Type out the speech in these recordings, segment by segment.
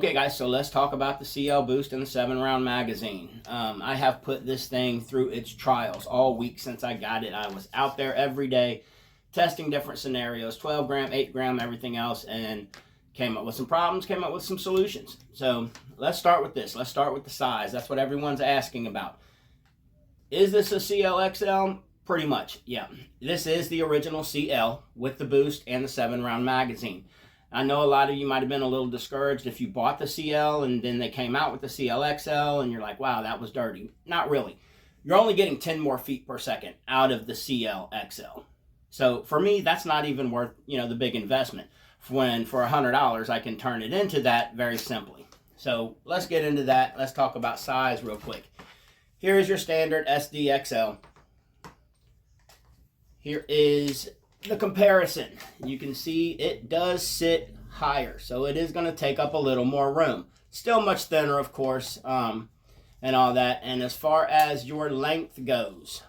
Okay guys, so let's talk about the CL Boost and the 7-round magazine. I have put this thing through its trials all week since I got it. I was out there every day testing different scenarios, 12 gram, 8 gram, everything else, and came up with some problems, came up with some solutions. So let's start with this. Let's start with the size. That's what everyone's asking about. Is this a CLXL? Pretty much, yeah. This is the original CL with the boost and the 7-round magazine. I know a lot of you might have been a little discouraged if you bought the CL and then they came out with the CLXL and you're like, wow, that was dirty. Not really. You're only getting 10 more feet per second out of the CLXL. So for me, that's not even worth, the big investment. When for $100, I can turn it into that very simply. So let's get into that. Let's talk about size real quick. Here is your standard SDXL. Here is the comparison. You can see it does sit higher, so it is going to take up a little more room. Still much thinner, of course, and all that. And as far as your length goes,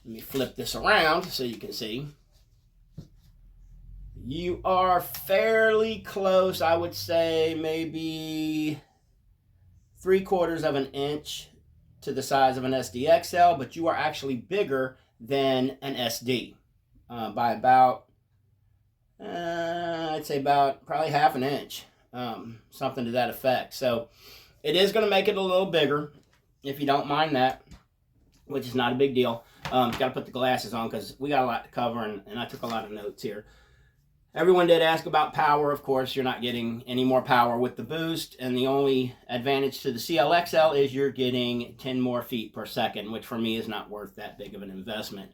let me flip this around so you can see. You are fairly close, I would say maybe 3/4 of an inch to the size of an SDXL, but you are actually bigger than an SD. By about, I'd say about probably half an inch, something to that effect. So it is going to make it a little bigger, if you don't mind that, which is not a big deal. Got to put the glasses on because we got a lot to cover, and I took a lot of notes here. Everyone did ask about power. Of course, you're not getting any more power with the boost, and the only advantage to the CLXL is you're getting 10 more feet per second, which for me is not worth that big of an investment.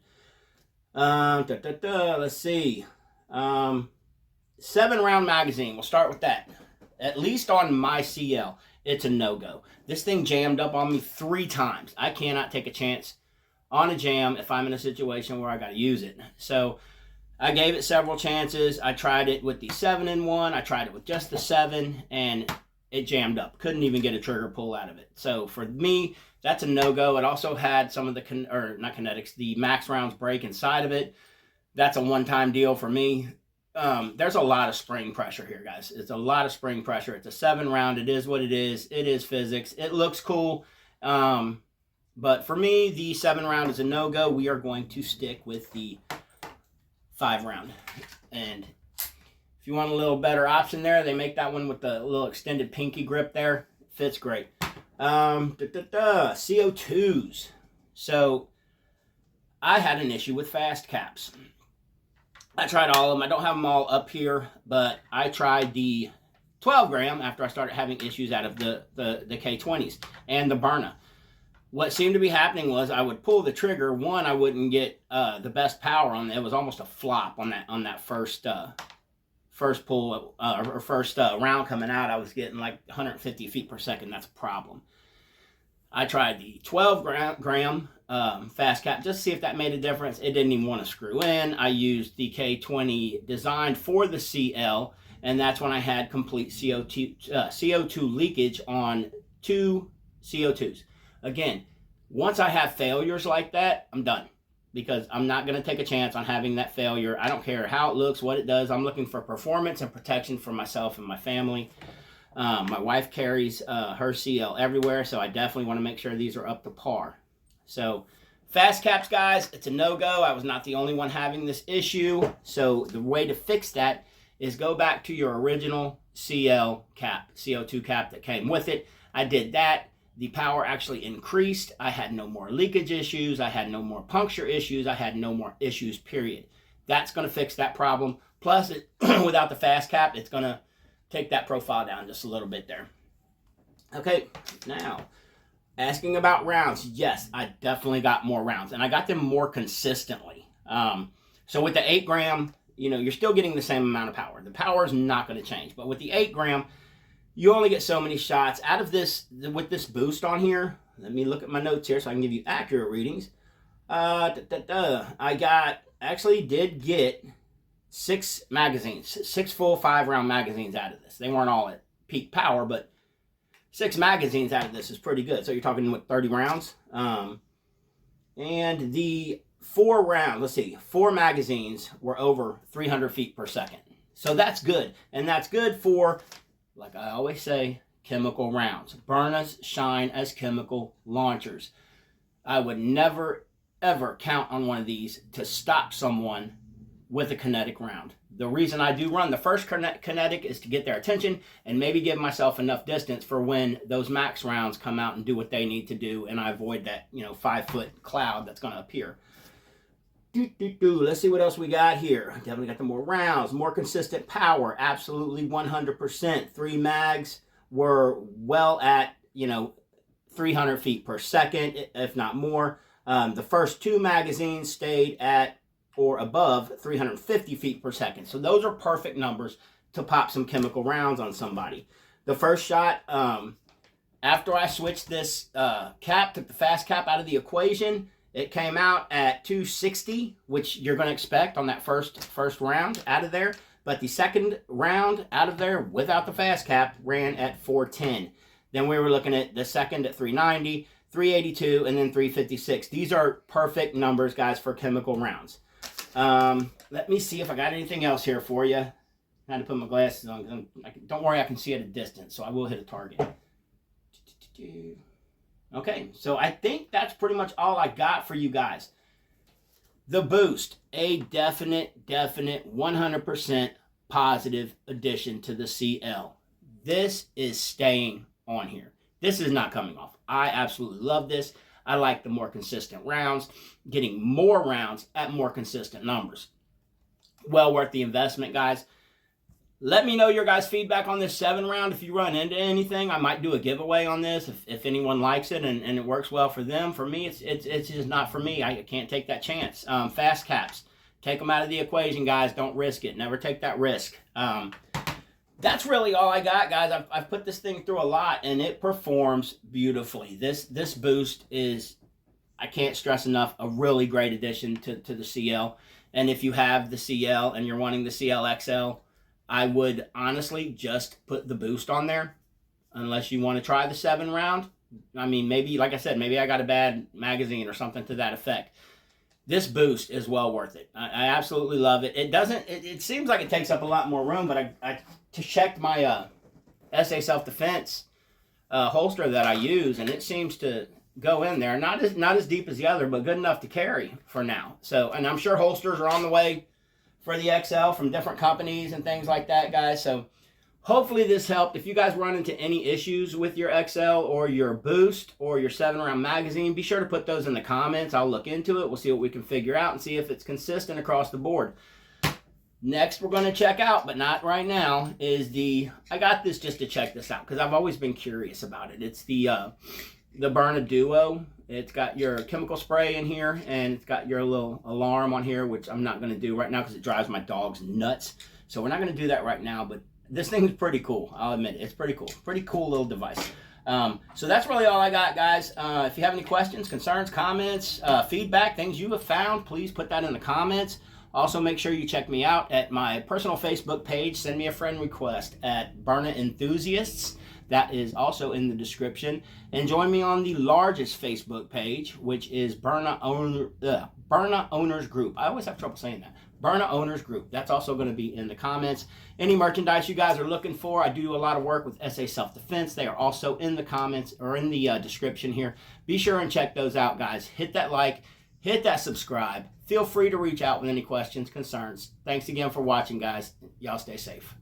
Let's see. 7-round magazine. We'll start with that. At least on my CL, it's a no-go. This thing jammed up on me 3 times. I cannot take a chance on a jam if I'm in a situation where I got to use it. So I gave it several chances. I tried it with the 7-in-1. I tried it with just the 7, and it jammed up. Couldn't even get a trigger pull out of it. So for me, that's a no-go. It also had some of the, the max rounds break inside of it. That's a one-time deal for me. There's a lot of spring pressure here, guys. It's a lot of spring pressure. It's a 7-round. It is what it is. It is physics. It looks cool. But for me, the 7-round is a no-go. We are going to stick with the 5-round. And if you want a little better option there, they make that one with the little extended pinky grip there. Fits great. CO2s. So I had an issue with fast caps. I tried all of them. I don't have them all up here, but I tried the 12 gram after I started having issues out of the K20s and the Byrna. What seemed to be happening was I would pull the trigger. One, I wouldn't get the best power on it. It was almost a flop on that first pull or first round coming out. I was getting like 150 feet per second. That's a problem. I tried the 12 gram fast cap just to see if that made a difference. It didn't even want to screw in. I used the K20 designed for the CL, and that's when I had complete CO2 leakage on 2 CO2s. Again, once I have failures like that, I'm done, because I'm not going to take a chance on having that failure. I don't care how it looks, what it does. I'm looking for performance and protection for myself and my family. My wife carries her CL everywhere, so I definitely want to make sure these are up to par. So fast caps, guys, it's a no-go. I was not the only one having this issue. So the way to fix that is go back to your original CL cap, CO2 cap that came with it. I did that. The power actually increased. I had no more leakage issues. I had no more puncture issues. I had no more issues, period. That's going to fix that problem. Plus, without the fast cap, it's going to take that profile down just a little bit there. Okay, now, asking about rounds. Yes, I definitely got more rounds, and I got them more consistently. So with the 8 gram, you're still getting the same amount of power. The power is not going to change, but with the 8 gram, you only get so many shots out of this. With this boost on here, let me look at my notes here so I can give you accurate readings. I actually did get 6 magazines, 6 full 5-round magazines out of this. They weren't all at peak power, but 6 magazines out of this is pretty good. So you're talking with 30 rounds. And the 4 magazines were over 300 feet per second. So that's good. And that's good for like I always say, chemical rounds. Byrnas shine as chemical launchers. I would never, ever count on one of these to stop someone with a kinetic round. The reason I do run the first kinetic is to get their attention and maybe give myself enough distance for when those max rounds come out and do what they need to do, and I avoid that 5-foot cloud that's going to appear. Let's see what else we got here. Definitely got the more rounds, more consistent power, absolutely 100%. 3 mags were well at 300 feet per second, if not more. The first 2 magazines stayed at or above 350 feet per second. So those are perfect numbers to pop some chemical rounds on somebody. The first shot, after I switched this cap, took the fast cap out of the equation, it came out at 260, which you're going to expect on that first round out of there. But the second round out of there without the fast cap ran at 410. Then we were looking at the second at 390, 382, and then 356. These are perfect numbers, guys, for chemical rounds. Let me see if I got anything else here for you. I had to put my glasses on. Don't worry, I can see at a distance, so I will hit a target. Okay, so I think that's pretty much all I got for you guys. The Boost, a definite 100% positive addition to the CL. This is staying on here. This is not coming off. I absolutely love this. I like the more consistent rounds, getting more rounds at more consistent numbers. Well worth the investment, guys. Let me know your guys' feedback on this 7 round. If you run into anything, I might do a giveaway on this if anyone likes it and it works well for them. For me, it's just not for me. I can't take that chance. Fast caps, take them out of the equation, guys. Don't risk it. Never take that risk. That's really all I got, guys. I've put this thing through a lot, and it performs beautifully. This Boost is, I can't stress enough, a really great addition to the CL. And if you have the CL and you're wanting the CLXL, I would honestly just put the Boost on there, unless you want to try the 7 round. I mean, maybe, like I said, maybe I got a bad magazine or something to that effect. This Boost is well worth it. I absolutely love it. It seems like it takes up a lot more room, but I checked my SA self-defense holster that I use, and it seems to go in there. Not as deep as the other, but good enough to carry for now. So, and I'm sure holsters are on the way for the XL from different companies and things like that, guys. So hopefully this helped. If you guys run into any issues with your XL or your Boost or your 7-round magazine, be sure to put those in the comments. I'll look into it. We'll see what we can figure out and see if it's consistent across the board. Next, we're going to check out, but not right now, is I got this just to check this out because I've always been curious about it. It's the Byrna Duo. It's got your chemical spray in here, and it's got your little alarm on here, which I'm not going to do right now because it drives my dogs nuts. So we're not going to do that right now, but this thing is pretty cool. I'll admit it. It's pretty cool. Pretty cool little device. So that's really all I got, guys. If you have any questions, concerns, comments, feedback, things you have found, please put that in the comments. Also, make sure you check me out at my personal Facebook page. Send me a friend request at Byrna Enthusiasts. That is also in the description. And join me on the largest Facebook page, which is Byrna Owners Group. I always have trouble saying that. Byrna Owners Group. That's also going to be in the comments. Any merchandise you guys are looking for, I do a lot of work with SA Self-Defense. They are also in the comments or in the description here. Be sure and check those out, guys. Hit that like, hit that subscribe. Feel free to reach out with any questions, concerns. Thanks again for watching, guys. Y'all stay safe.